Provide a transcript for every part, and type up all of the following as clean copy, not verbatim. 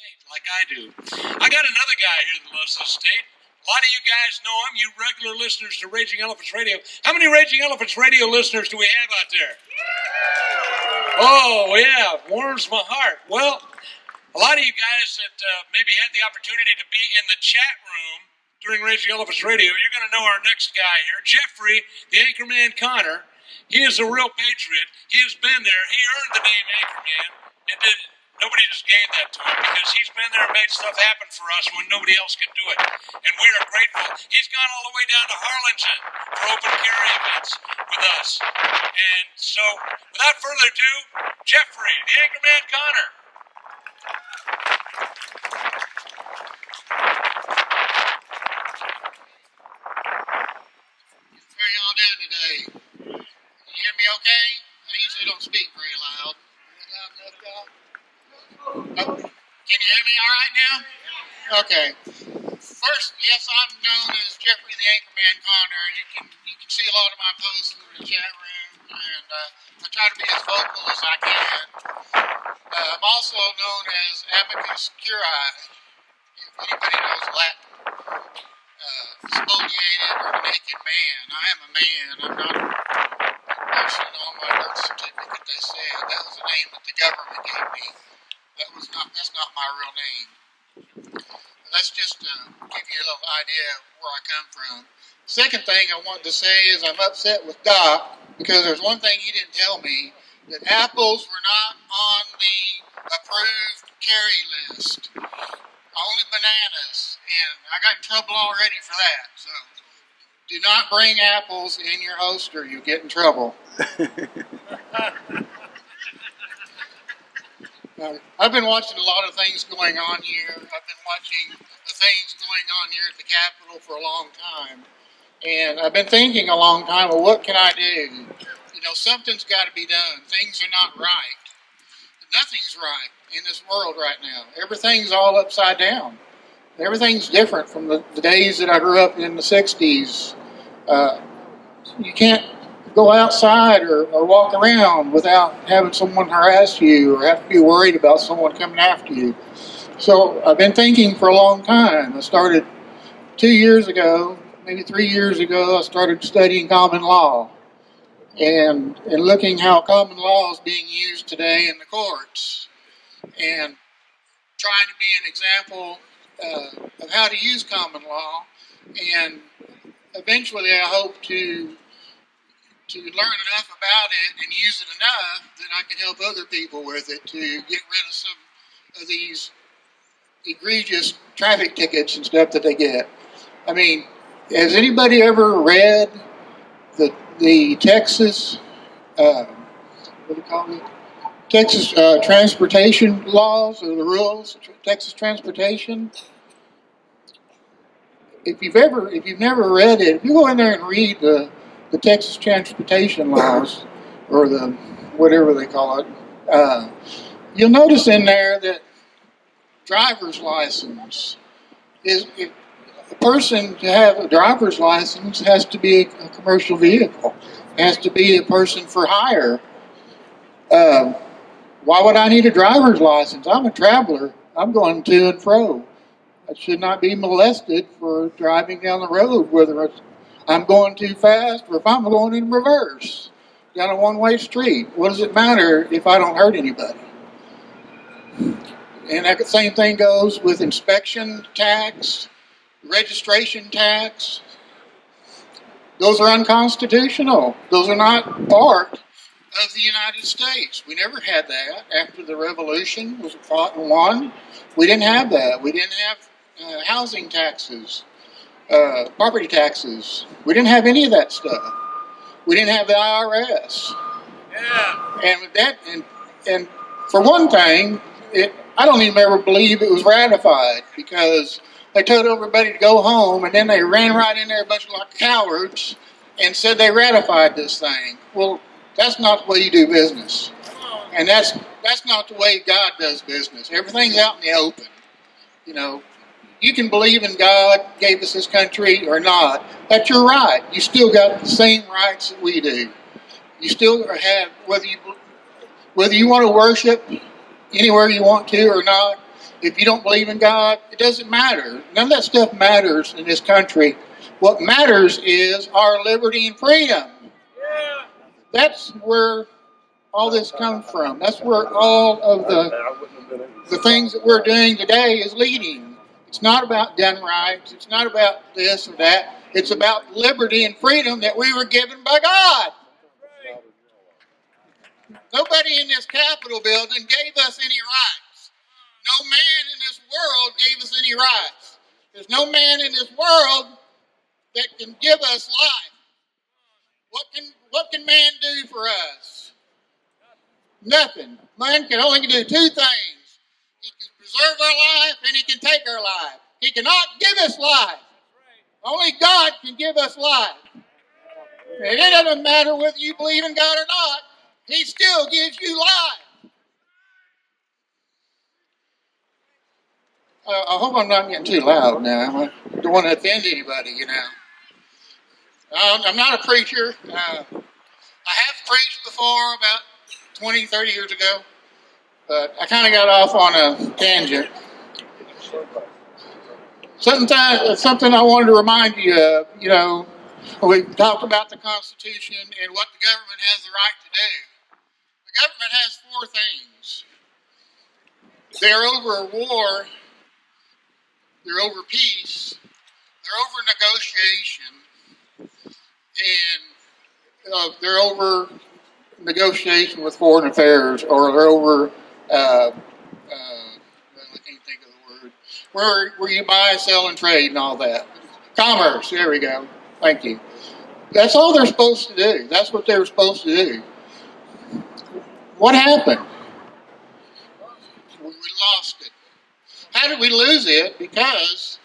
state like I do. I got another guy here that loves this state. A lot of you guys know him, you regular listeners to Raging Elephants Radio. How many Raging Elephants Radio listeners do we have out there? Oh, yeah, warms my heart. Well, a lot of you guys that maybe had the opportunity to be in the chat room during Raging Elephants Radio, you're going to know our next guy here, Jeffrey, the Anchorman Connor. He is a real patriot. He has been there. He earned the name Anchorman. Nobody just gave that to him because he's been there and made stuff happen for us when nobody else could do it. And we are grateful. He's gone all the way down to Harlingen for open carry events with us. And so, without further ado, Jeffrey, the Anchorman Connor. How are y'all doing today? Can you hear me okay? I usually don't speak very loud. Is that loud enough, y'all? Oh, can you hear me all right now? Okay. First, yes, I'm known as Jeffrey the Anchorman Connor. You can see a lot of my posts in the chat room, and I try to be as vocal as I can. I'm also known as Amicus Curiae, if anybody knows Latin. Spoliated or naked man. I am a man. I'm not a person on my birth certificate. They said that was a name that the government gave me. That's not my real name. Let's just give you a little idea of where I come from. Second thing I wanted to say is I'm upset with Doc because there's one thing he didn't tell me, that apples were not on the approved carry list. Only bananas, and I got in trouble already for that. So do not bring apples in your holster. You get in trouble. I've been watching a lot of things going on here. I've been watching the things going on here at the Capitol for a long time. And I've been thinking a long time, well, what can I do? You know, something's got to be done. Things are not right. Nothing's right in this world right now. Everything's all upside down. Everything's different from the days that I grew up in the 60s. You can't go outside or walk around without having someone harass you or have to be worried about someone coming after you. So I've been thinking for a long time. I started 2 years ago, maybe 3 years ago, I started studying common law and looking how common law is being used today in the courts and trying to be an example of how to use common law. And eventually I hope to learn enough about it and use it enough that I can help other people with it to get rid of some of these egregious traffic tickets and stuff that they get. I mean, has anybody ever read the Texas, what do you call it? Texas transportation laws or the rules, Texas transportation? If you've never read it, if you go in there and read the Texas transportation laws, or the whatever they call it, you'll notice in there that driver's license is, a person to have a driver's license has to be a commercial vehicle, has to be a person for hire. Why would I need a driver's license? I'm a traveler. I'm going to and fro. I should not be molested for driving down the road, whether I'm going too fast or if I'm going in reverse down a one-way street. What does it matter if I don't hurt anybody? And that same thing goes with inspection tax, registration tax. Those are unconstitutional. Those are not part of the United States. We never had that. After the revolution was fought and won, we didn't have that. We didn't have housing taxes, property taxes. We didn't have any of that stuff. We didn't have the IRS. Yeah. And with that, and for one thing, I don't even ever believe it was ratified because they told everybody to go home, and then they ran right in there, a bunch of like cowards, and said they ratified this thing. Well, that's not the way you do business, and that's not the way God does business. Everything's out in the open. You know, you can believe in God gave us this country or not. That's your right. You still got the same rights that we do. You still have whether you want to worship anywhere you want to or not. if you don't believe in God, it doesn't matter. None of that stuff matters in this country. What matters is our liberty and freedom. That's where all this comes from. That's where all of the things that we're doing today is leading. It's not about gun rights. It's not about this or that. It's about liberty and freedom that we were given by God. Nobody in this Capitol building gave us any rights. No man in this world gave us any rights. There's no man in this world that can give us life. What can man do for us? Nothing. Man can only do two things. He can preserve our life and he can take our life. He cannot give us life. Only God can give us life. And it doesn't matter whether you believe in God or not. He still gives you life. I hope I'm not getting too loud now. I don't want to offend anybody, you know. I'm not a preacher. I have preached before about 20, 30 years ago. But I kind of got off on a tangent. Something I wanted to remind you of, you know, we talked about the Constitution and what the government has the right to do. The government has four things. They're over war, they're over peace, they're over negotiation, and they're over negotiation with foreign affairs, or they're over, I can't think of the word, where you buy, sell, and trade and all that. Commerce, there we go. Thank you. That's all they're supposed to do. That's what they were supposed to do. What happened? We lost it. How did we lose it? Because,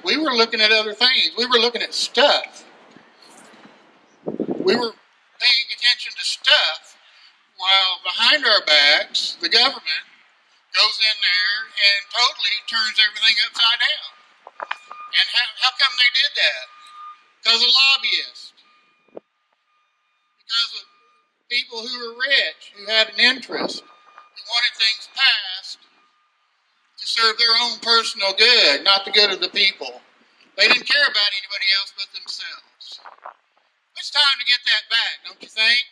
we were looking at other things. We were looking at stuff. We were paying attention to stuff while behind our backs, the government goes in there and totally turns everything upside down. And how come they did that? Because of lobbyists. Because of people who were rich, who had an interest, who wanted things passed to serve their own personal good, not the good of the people. They didn't care about anybody else but themselves. It's time to get that back, don't you think?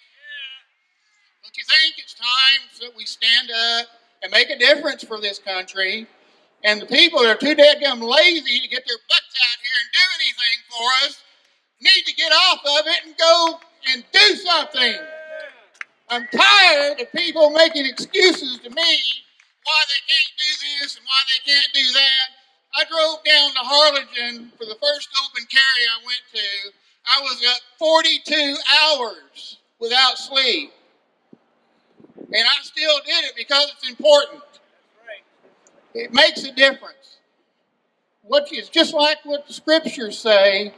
Don't you think it's time that we stand up and make a difference for this country? And the people that are too dadgum lazy to get their butts out here and do anything for us need to get off of it and go and do something. I'm tired of people making excuses to me why they can't do this and why they can't do that. I drove down to Harlingen for the first open carry I went to. I was up 42 hours without sleep. And I still did it because it's important. It makes a difference. It's just like what the scriptures say,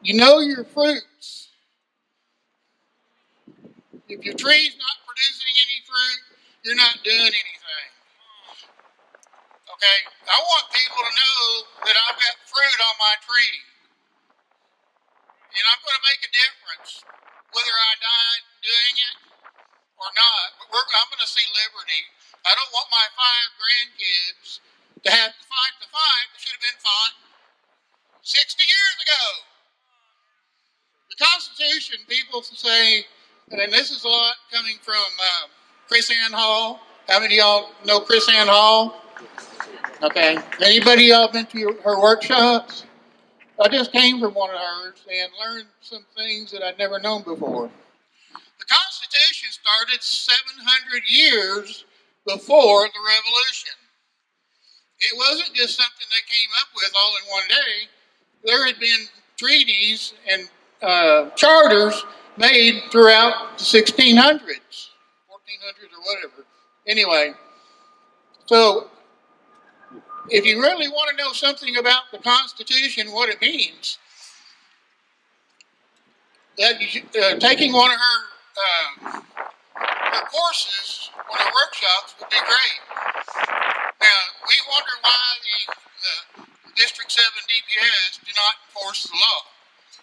you know your fruits. If your tree's not producing any fruit, you're not doing anything. Okay? I want people to know that I've got fruit on my tree. And I'm going to make a difference, whether I die doing it or not. But I'm going to see liberty. I don't want my 5 grandkids to have to fight the fight that should have been fought 60 years ago. The Constitution, people say, and this is a lot coming from Chris Ann Hall. How many of y'all know Chris Ann Hall? Okay. Anybody y'all been to her workshops? I just came from one of hers and learned some things that I'd never known before. The Constitution started 700 years before the Revolution. It wasn't just something they came up with all in one day. There had been treaties and charters made throughout the 1600s, 1400s or whatever. Anyway, so if you really want to know something about the Constitution, what it means, taking one of her courses, one of her workshops would be great. Now, we wonder why the District 7 DPS do not enforce the law.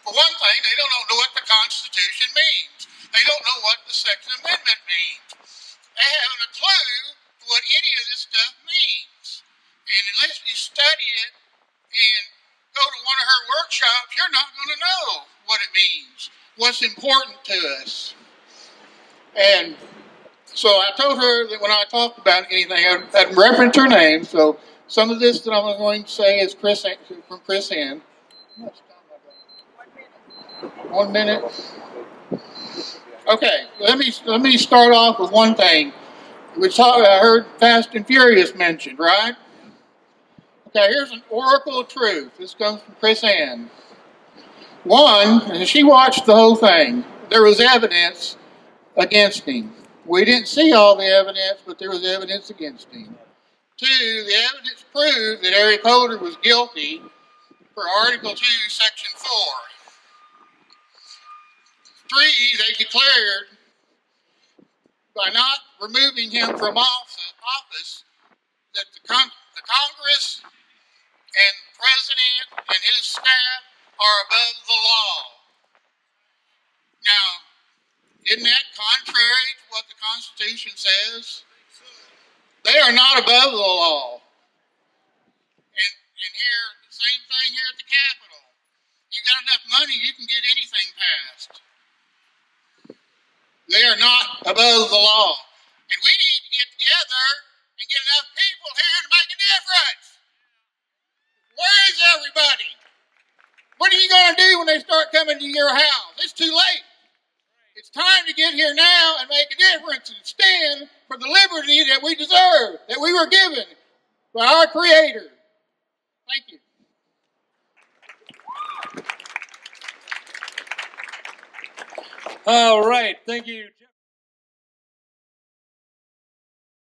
For one thing, they don't know what the Constitution means. They don't know what the Second Amendment means. They haven't a clue what any of this stuff important to us. And so I told her that when I talked about anything, I'd reference her name. So some of this that I'm going to say is from Chris Ann. 1 minute. Okay, let me start off with one thing. I heard Fast and Furious mentioned, right? Okay, here's an oracle of truth. This comes from Chris Ann. One, and she watched the whole thing. There was evidence against him. We didn't see all the evidence, but there was evidence against him. Two, the evidence proved that Eric Holder was guilty for Article 2, Section 4. Three, they declared by not removing him from office that the Congress and the President and his staff are above the law. Now, isn't that contrary to what the Constitution says? They are not above the law. And here, the same thing here at the Capitol. You got enough money, you can get anything passed. They are not above the law. And we need to get together and get enough people here to make a difference. Where is everybody? What are you going to do when they start coming to your house? It's too late. It's time to get here now and make a difference and stand for the liberty that we deserve, that we were given by our Creator. Thank you. All right. Thank you.